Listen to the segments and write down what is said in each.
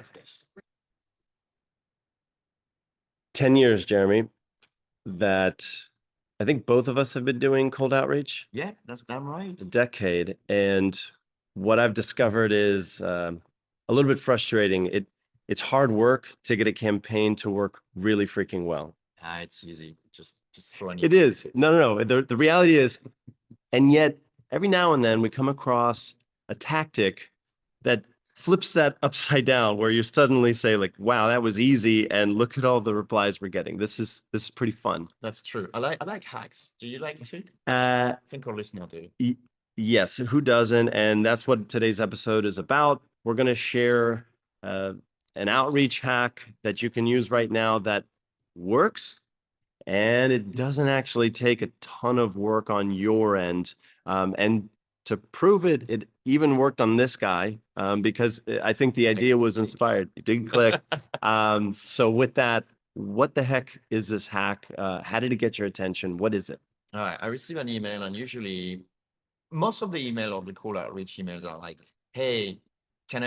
have this. 10 years, Jeremy, that I think both of us have been doing cold outreach. Yeah, that's damn right. A decade. And what I've discovered is a little bit frustrating. It's hard work to get a campaign to work really freaking well. It's easy. Just throw an It is. No. The reality is, and yet every now and then we come across a tactic that flips that upside down, where you suddenly say like, wow, that was easy, and look at all the replies we're getting. This is pretty fun. That's true. I like hacks. Do you like it? I think our listener do. Yes, who doesn't? And that's what today's episode is about. We're going to share an outreach hack that you can use right now that works, and it doesn't actually take a ton of work on your end. And to prove it, it even worked on this guy because I think the idea was inspired. It didn't click. So with that, what the heck is this hack? How did it get your attention? What is it? All right, I receive an email, and usually most of the email or the call outreach emails are like, hey, can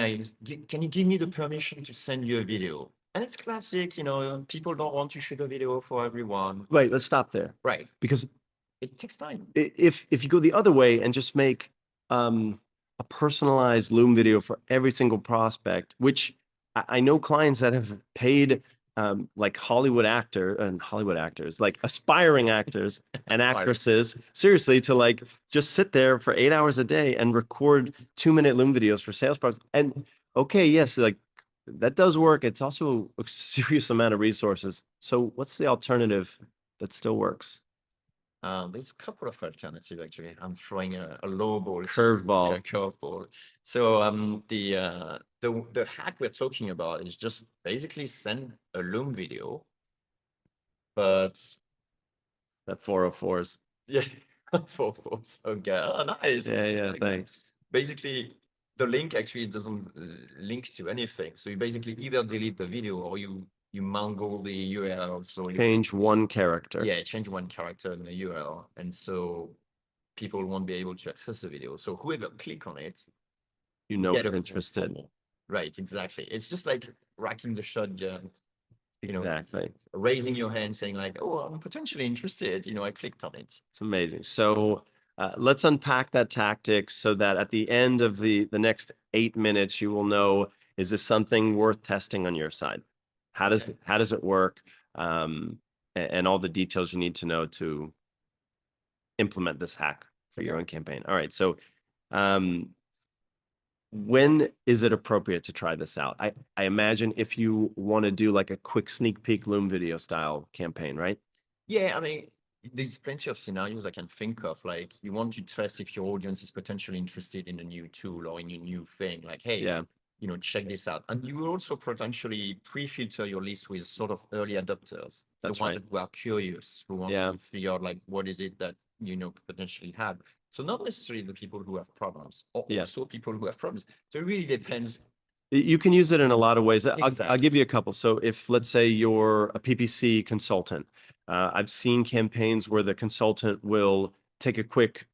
you give me the permission to send you a video? And it's classic, people don't want to shoot a video for everyone. Right, let's stop there. Right. Because it takes time. If you go the other way and just make a personalized Loom video for every single prospect, which I know clients that have paid like Hollywood actors, like aspiring actors and actresses, seriously, to like just sit there for 8 hours a day and record 2-minute Loom videos for sales projects. And okay, yes, like that does work. It's also a serious amount of resources. So what's the alternative that still works? There's a couple of alternatives actually. I'm throwing a low ball, curveball. A curveball. So the hack we're talking about is just basically send a Loom video, but that 404s. Yeah, 404s. Okay, oh, nice. Yeah, thanks. Basically, the link actually doesn't link to anything. So you basically either delete the video or you mangle the URL. So change one character. Yeah, change one character in the URL, and so people won't be able to access the video. So whoever click on it, is interested. Right, exactly. It's just like racking the shotgun. Exactly. Raising your hand, saying like, "Oh, I'm potentially interested." I clicked on it. It's amazing. So let's unpack that tactic so that at the end of the next 8 minutes, you will know, is this something worth testing on your side? How does it work? And all the details you need to know to implement this hack for your own campaign. All right. So when is it appropriate to try this out? I imagine if you want to do like a quick sneak peek Loom video style campaign, right? Yeah, I mean, there's plenty of scenarios I can think of. Like, you want to test if your audience is potentially interested in a new tool or in a new thing. Like, hey, check this out. And you will also potentially pre-filter your list with sort of early adopters. That's the ones who are curious, who want to figure out like what is it that potentially have. So not necessarily the people who have problems, or also people who have problems. So it really depends. You can use it in a lot of ways. I'll give you a couple. So if, let's say, you're a PPC consultant, I've seen campaigns where the consultant will take a quick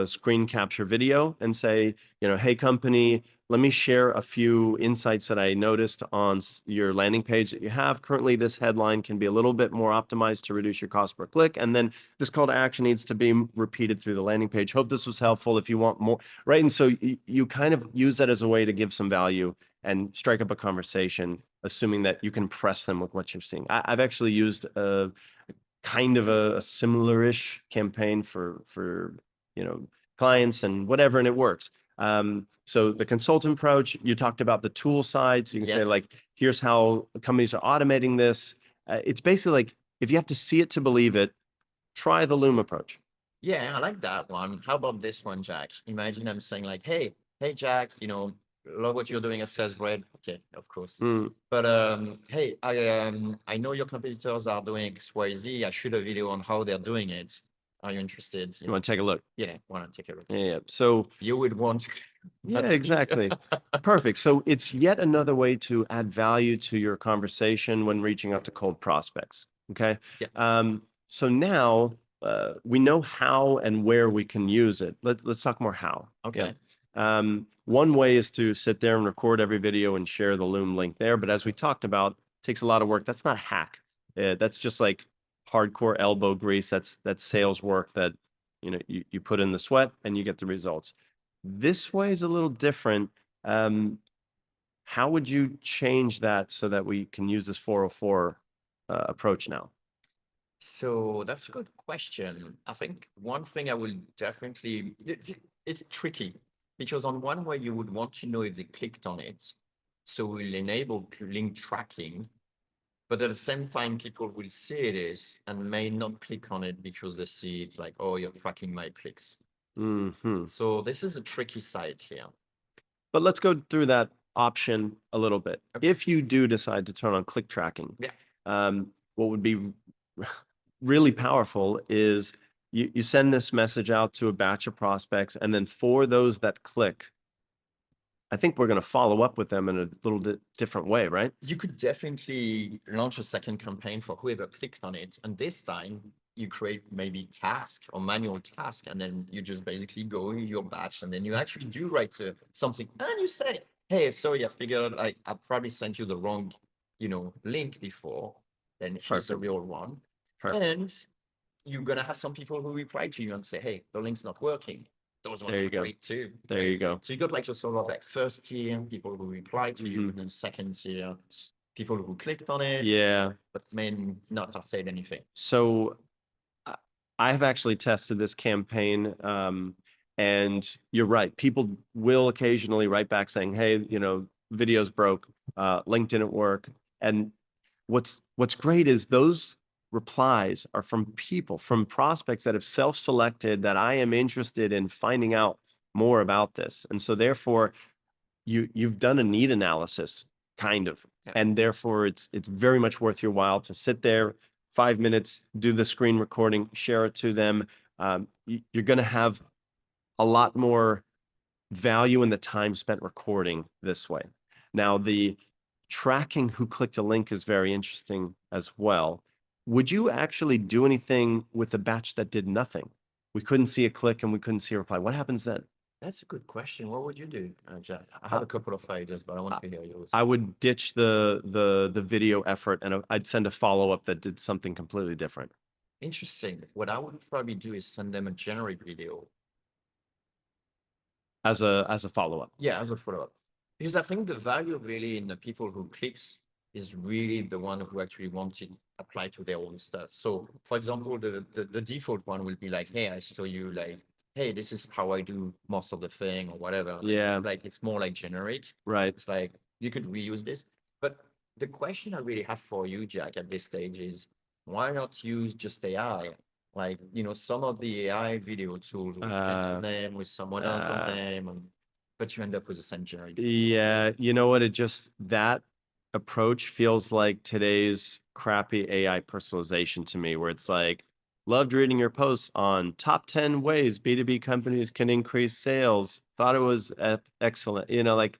screen capture video and say, hey, company, let me share a few insights that I noticed on your landing page that you have. Currently, this headline can be a little bit more optimized to reduce your cost per click. And then this call to action needs to be repeated through the landing page. Hope this was helpful if you want more, right? And so you kind of use that as a way to give some value and strike up a conversation, assuming that you can press them with what you're seeing. I've actually used a kind of a similar-ish campaign for clients and whatever, and it works. So the consultant approach, you talked about the tool side. So you can say like, here's how companies are automating this. It's basically like, if you have to see it to believe it, try the Loom approach. Yeah, I like that one. How about this one, Jack? Imagine I'm saying like, hey, Jack, love what you're doing at SalesBread. Okay, of course. But hey, I know your competitors are doing XYZ. I shoot a video on how they're doing it. Are you interested? You want to take a look? Yeah, want to take a look. Yeah. So you would want to. Yeah, exactly. Perfect. So it's yet another way to add value to your conversation when reaching out to cold prospects. Okay. Yeah. So now we know how and where we can use it. Let's talk more how. Okay. One way is to sit there and record every video and share the Loom link there. But as we talked about, it takes a lot of work. That's not a hack. That's just like hardcore elbow grease. That's sales work that, you put in the sweat and you get the results. This way is a little different. How would you change that so that we can use this 404 approach now? So that's a good question. I think one thing I will definitely, it's tricky because on one way you would want to know if they clicked on it. So we'll enable link tracking, but at the same time, people will see this and may not click on it because they see it's like, oh, you're tracking my clicks. So this is a tricky side here. But let's go through that option a little bit. Okay. If you do decide to turn on click tracking, what would be really powerful is you send this message out to a batch of prospects, and then for those that click, I think we're going to follow up with them in a little different way, right? You could definitely launch a second campaign for whoever clicked on it, and this time you create maybe task or manual task, and then you just basically go in your batch, and then you actually do write something, and you say, hey, sorry, I figured like I probably sent you the wrong, link before. Then here's the real one. Perfect. And you're gonna have some people who reply to you and say, hey, the link's not working. Those ones are great too. There you go. So you got like a sort of like first tier people who reply to you, and then second tier people who clicked on it. Yeah. But may not have said anything. So I've actually tested this campaign, and you're right. People will occasionally write back saying, hey, video's broke, link didn't work. And what's great is those replies are from prospects that have self-selected that I am interested in finding out more about this. And so therefore you've done a need analysis kind of, and therefore it's very much worth your while to sit there 5 minutes, do the screen recording, share it to them. You're going to have a lot more value in the time spent recording this way. Now, the tracking who clicked a link is very interesting as well. Would you actually do anything with a batch that did nothing? We couldn't see a click and we couldn't see a reply. What happens then? That's a good question. What would you do, Jack? I have a couple of ideas, but I want to hear yours. I would ditch the video effort, and I'd send a follow-up that did something completely different. Interesting. What I would probably do is send them a generic video. As a follow-up. Yeah, as a follow-up. Because I think the value really in the people who clicks is really the one who actually want to apply to their own stuff. So for example, the default one will be like, hey, I show you like, hey, this is how I do most of the thing or whatever. Yeah. Like it's more like generic. Right. It's like you could reuse this. But the question I really have for you, Jack, at this stage is why not use just AI? Like, some of the AI video tools with them with someone else on them, but you end up with the same generic. Yeah, you know what? That approach feels like today's crappy AI personalization to me, where it's like, loved reading your posts on top 10 ways B2B companies can increase sales. Thought it was excellent. Like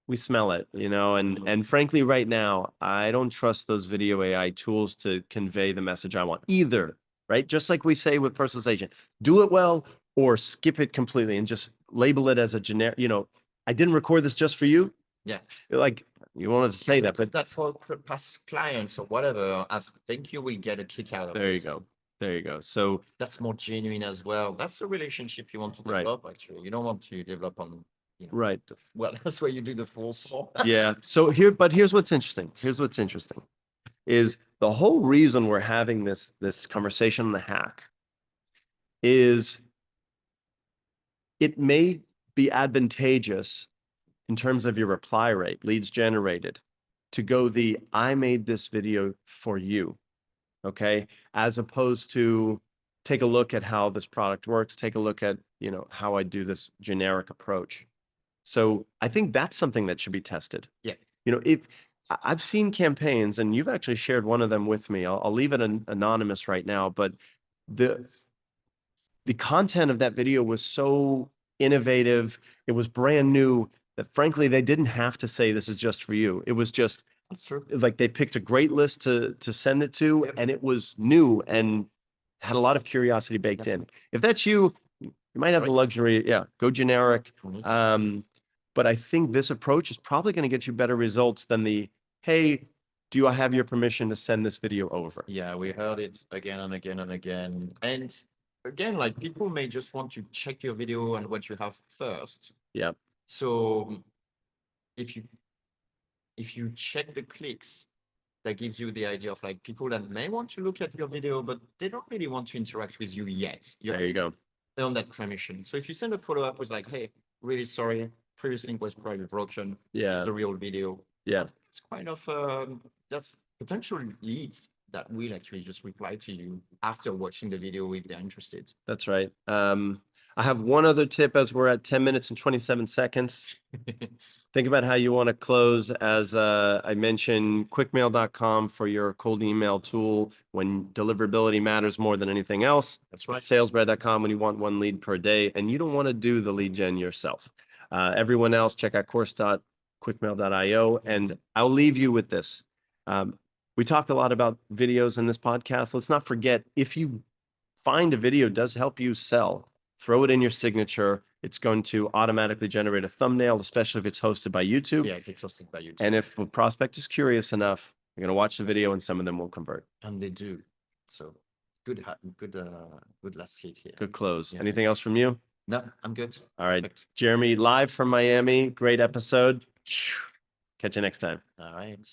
we smell it, and frankly, right now, I don't trust those video AI tools to convey the message I want either, right? Just like we say with personalization, do it well or skip it completely and just label it as a generic, I didn't record this just for you. Yeah. Like you wanted to say that, but that for past clients or whatever, I think you will get a kick out of it. There you go. There you go. So that's more genuine as well. That's the relationship you want to develop, actually. You don't want to develop on, right. Well, that's where you do the full Yeah. So here's what's interesting. Is the whole reason we're having this conversation on the hack is it may be advantageous in terms of your reply rate, leads generated, to go I made this video for you, okay? As opposed to take a look at how this product works, take a look at, how I do this generic approach. So I think that's something that should be tested. Yeah. If I've seen campaigns, and you've actually shared one of them with me, I'll leave it anonymous right now, but the content of that video was so innovative, it was brand new, that frankly, they didn't have to say this is just for you. It was just like they picked a great list to send it to, and it was new and had a lot of curiosity baked in. If that's you, You might have the Right. luxury, yeah, go generic. Mhm. But I think this approach is probably going to get you better results than the, hey, do I have your permission to send this video over? Yeah, we heard it again and again and again. And again, like people may just want to check your video and what you have first. Yeah, So if you check the clicks, that gives you the idea of like people that may want to look at your video, but they don't really want to interact with you yet. You're there you go. on that permission. So if you send a follow-up with like, hey, really sorry, previous link was probably broken. Yeah. It's the real video. Yeah. It's kind of that's potential leads that will actually just reply to you after watching the video if they're interested. That's right. I have one other tip as we're at 10 minutes and 27 seconds. Think about how you want to close. As I mentioned, quickmail.com for your cold email tool when deliverability matters more than anything else. That's right. Salesbread.com when you want 1 lead per day and you don't want to do the lead gen yourself. Everyone else, check out course.quickmail.io. And I'll leave you with this. We talked a lot about videos in this podcast. Let's not forget, if you find a video does help you sell, throw it in your signature. It's going to automatically generate a thumbnail, especially if it's hosted by YouTube. Yeah, if it's hosted by YouTube. And if a prospect is curious enough, you're going to watch the video and some of them will convert. And they do. So good last hit here. Good close. Yeah. Anything else from you? No, I'm good. All right. Perfect. Jeremy, live from Miami. Great episode. Catch you next time. All right.